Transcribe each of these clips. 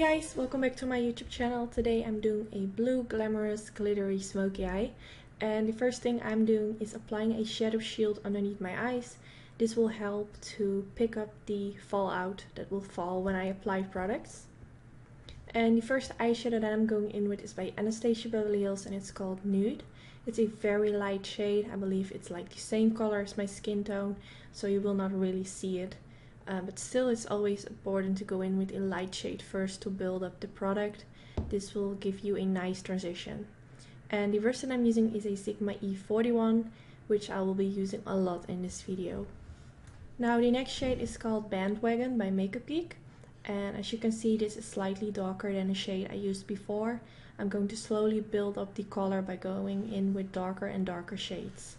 guys, welcome back to my YouTube channel. Today I'm doing a blue glamorous glittery smoky eye, and the first thing I'm doing is applying a shadow shield underneath my eyes. This will help to pick up the fallout that will fall when I apply products. And the first eyeshadow that I'm going in with is by Anastasia Beverly Hills, and it's called Nude. It's a very light shade. I believe it's like the same color as my skin tone, so you will not really see it. But still, it's always important to go in with a light shade first to build up the product. This will give you a nice transition. And the version I'm using is a Sigma E41, which I will be using a lot in this video. Now the next shade is called Bandwagon by Makeup Geek. And as you can see, this is slightly darker than the shade I used before. I'm going to slowly build up the color by going in with darker and darker shades.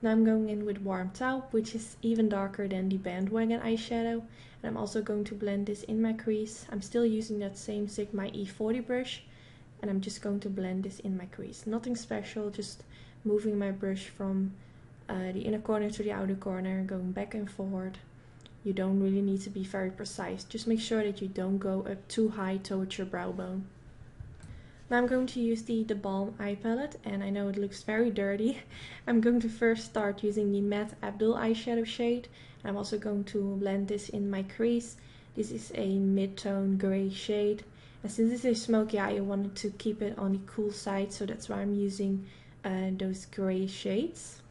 Now I'm going in with Warm Taupe, which is even darker than the Bandwagon eyeshadow. And I'm also going to blend this in my crease. I'm still using that same Sigma E40 brush. And I'm just going to blend this in my crease. Nothing special, just moving my brush from the inner corner to the outer corner, going back and forward. You don't really need to be very precise. Just make sure that you don't go up too high towards your brow bone. Now I'm going to use the Balm eye palette, and I know it looks very dirty. I'm going to first start using the Matte Abdul eyeshadow shade. And I'm also going to blend this in my crease. This is a mid-tone gray shade. And since this is smoky eye, I wanted to keep it on the cool side, so that's why I'm using those gray shades.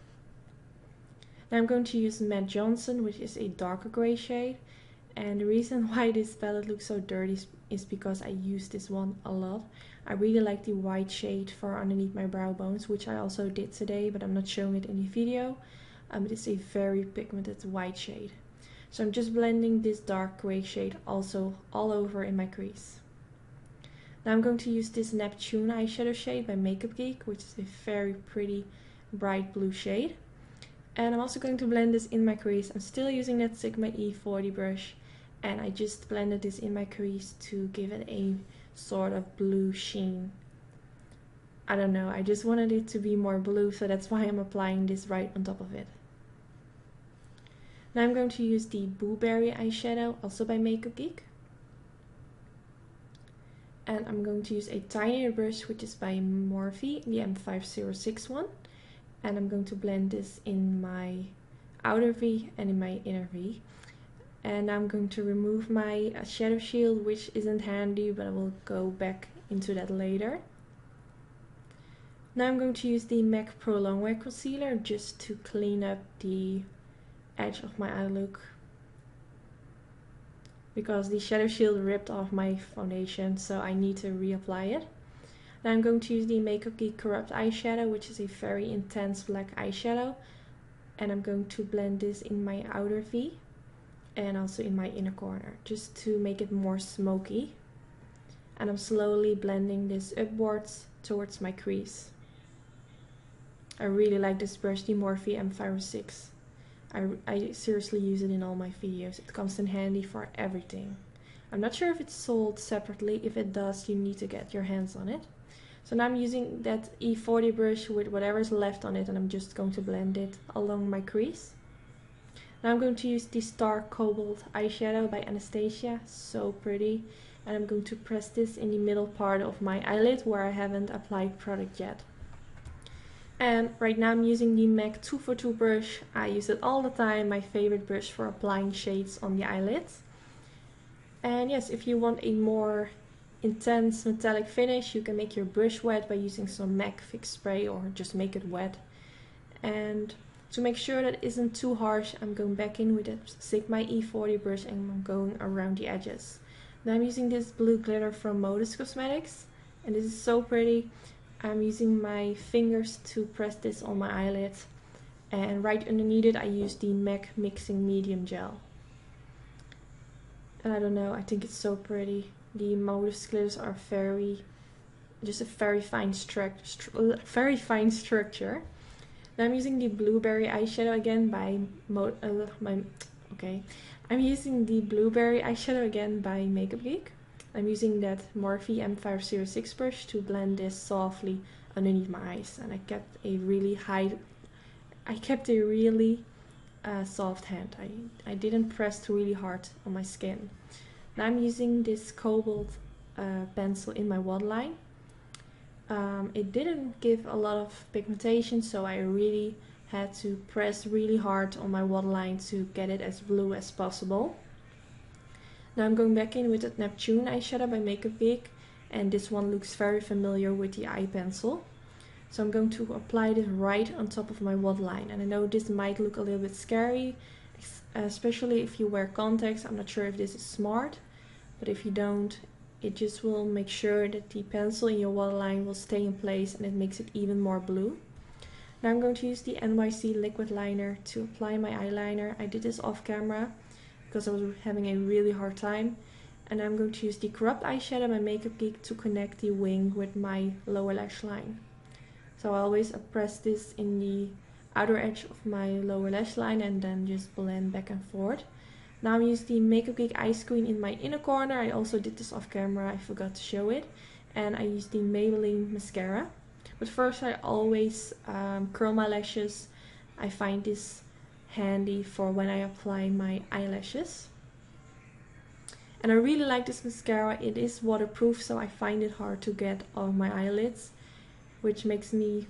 Now I'm going to use Matt Johnson, which is a darker gray shade. And the reason why this palette looks so dirty is because I use this one a lot. I really like the white shade for underneath my brow bones, which I also did today, but I'm not showing it in the video. It's a very pigmented white shade. So I'm just blending this dark gray shade also all over in my crease. Now I'm going to use this Neptune eyeshadow shade by Makeup Geek, which is a very pretty bright blue shade. And I'm also going to blend this in my crease. I'm still using that Sigma E40 brush, and I just blended this in my crease to give it a sort of blue sheen. I don't know, I just wanted it to be more blue, so that's why I'm applying this right on top of it. Now I'm going to use the Blueberry eyeshadow, also by Makeup Geek. And I'm going to use a tinier brush, which is by Morphe, the M506 one. And I'm going to blend this in my outer V and in my inner V. And I'm going to remove my shadow shield, which isn't handy, but I will go back into that later. Now I'm going to use the MAC Pro Longwear Concealer just to clean up the edge of my eye look, because the shadow shield ripped off my foundation, so I need to reapply it. Now I'm going to use the Makeup Geek Corrupt eyeshadow, which is a very intense black eyeshadow. And I'm going to blend this in my outer V and also in my inner corner, just to make it more smoky. And I'm slowly blending this upwards towards my crease. I really like this brush, the Morphe M506. I seriously use it in all my videos. It comes in handy for everything. I'm not sure if it's sold separately. If it does, you need to get your hands on it. So now I'm using that E40 brush with whatever's left on it, and I'm just going to blend it along my crease. Now I'm going to use the Star Cobalt eyeshadow by Anastasia, so pretty. And I'm going to press this in the middle part of my eyelid where I haven't applied product yet. And right now I'm using the MAC 242 brush. I use it all the time, my favorite brush for applying shades on the eyelids. And yes, if you want a more intense metallic finish, you can make your brush wet by using some MAC Fix Spray, or just make it wet. And to make sure that it isn't too harsh, I'm going back in with a Sigma E40 brush and I'm going around the edges. Now I'm using this blue glitter from Modus Cosmetics, and this is so pretty. I'm using my fingers to press this on my eyelid, and right underneath it I use the MAC Mixing Medium Gel. And I don't know, I think it's so pretty. The Modus glitters are just a very fine structure. Now I'm using the Blueberry eyeshadow again by I'm using the Blueberry eyeshadow again by Makeup Geek. I'm using that Morphe M506 brush to blend this softly underneath my eyes, and I kept a really soft hand. I didn't press really hard on my skin. Now I'm using this Cobalt pencil in my waterline. It didn't give a lot of pigmentation, so I really had to press really hard on my waterline to get it as blue as possible. Now I'm going back in with the Neptune eyeshadow by Makeup Geek, and this one looks very familiar with the eye pencil. So I'm going to apply this right on top of my waterline, and I know this might look a little bit scary, especially if you wear contacts. I'm not sure if this is smart, but if you don't, it just will make sure that the pencil in your waterline will stay in place, and it makes it even more blue. Now I'm going to use the NYC liquid liner to apply my eyeliner. I did this off camera because I was having a really hard time. And I'm going to use the Corrupt eyeshadow by Makeup Geek to connect the wing with my lower lash line. So I always press this in the outer edge of my lower lash line and then just blend back and forth. Now I'm using the Makeup Geek Ice Queen in my inner corner. I also did this off camera, I forgot to show it. And I used the Maybelline mascara. But first I always curl my lashes. I find this handy for when I apply my eyelashes. And I really like this mascara. It is waterproof, so I find it hard to get off my eyelids, which makes me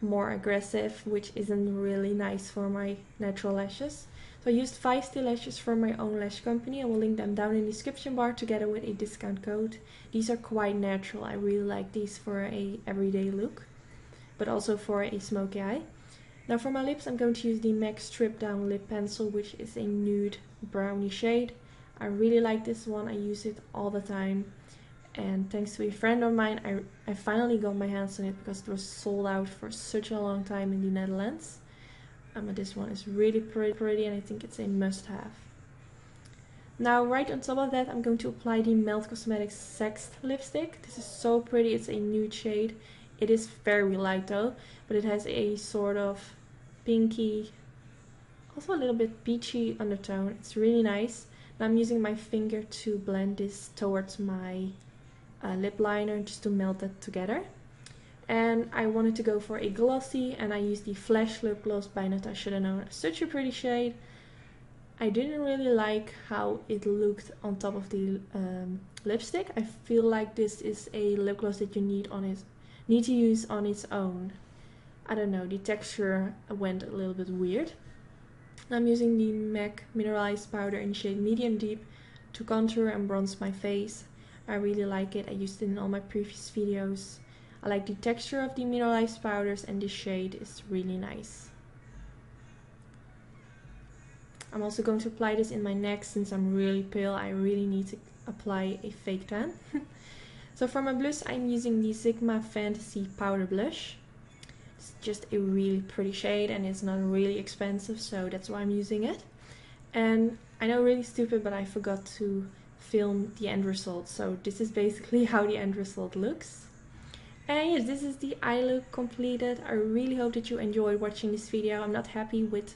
more aggressive, which isn't really nice for my natural lashes. So I used 5 steel lashes from my own lash company. I will link them down in the description bar together with a discount code. These are quite natural. I really like these for a everyday look, but also for a smoky eye. Now for my lips, I'm going to use the MAC Strip Down Lip Pencil, which is a nude brownie shade. I really like this one. I use it all the time. And thanks to a friend of mine, I finally got my hands on it because it was sold out for such a long time in the Netherlands. But this one is really pretty, and I think it's a must-have. Now right on top of that, I'm going to apply the Melt Cosmetics Sext lipstick. This is so pretty. It's a nude shade. It is very light though, but it has a sort of pinky, also a little bit peachy undertone. It's really nice. Now I'm using my finger to blend this towards my lip liner just to melt that together. And I wanted to go for a glossy, and I used the Flash Lip Gloss by Natasha Denona. Such a pretty shade. I didn't really like how it looked on top of the lipstick. I feel like this is a lip gloss that you need to use on its own. I don't know, the texture went a little bit weird. I'm using the MAC Mineralized Powder in shade Medium Deep to contour and bronze my face. I really like it. I used it in all my previous videos. I like the texture of the mineralized powders, and this shade is really nice. I'm also going to apply this in my neck since I'm really pale. I really need to apply a fake tan. So for my blush, I'm using the Sigma Fantasy Powder Blush. It's just a really pretty shade, and it's not really expensive, so that's why I'm using it. And I know, really stupid, but I forgot to film the end result. So this is basically how the end result looks. And yes, this is the eye look completed. I really hope that you enjoyed watching this video. I'm not happy with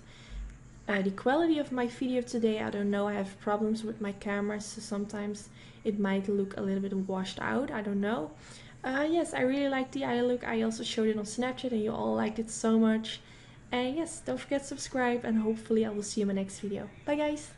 the quality of my video today. I don't know, I have problems with my camera, so sometimes it might look a little bit washed out. I don't know. Yes, I really like the eye look. I also showed it on Snapchat and you all liked it so much. And yes, don't forget to subscribe, and hopefully I will see you in my next video. Bye guys!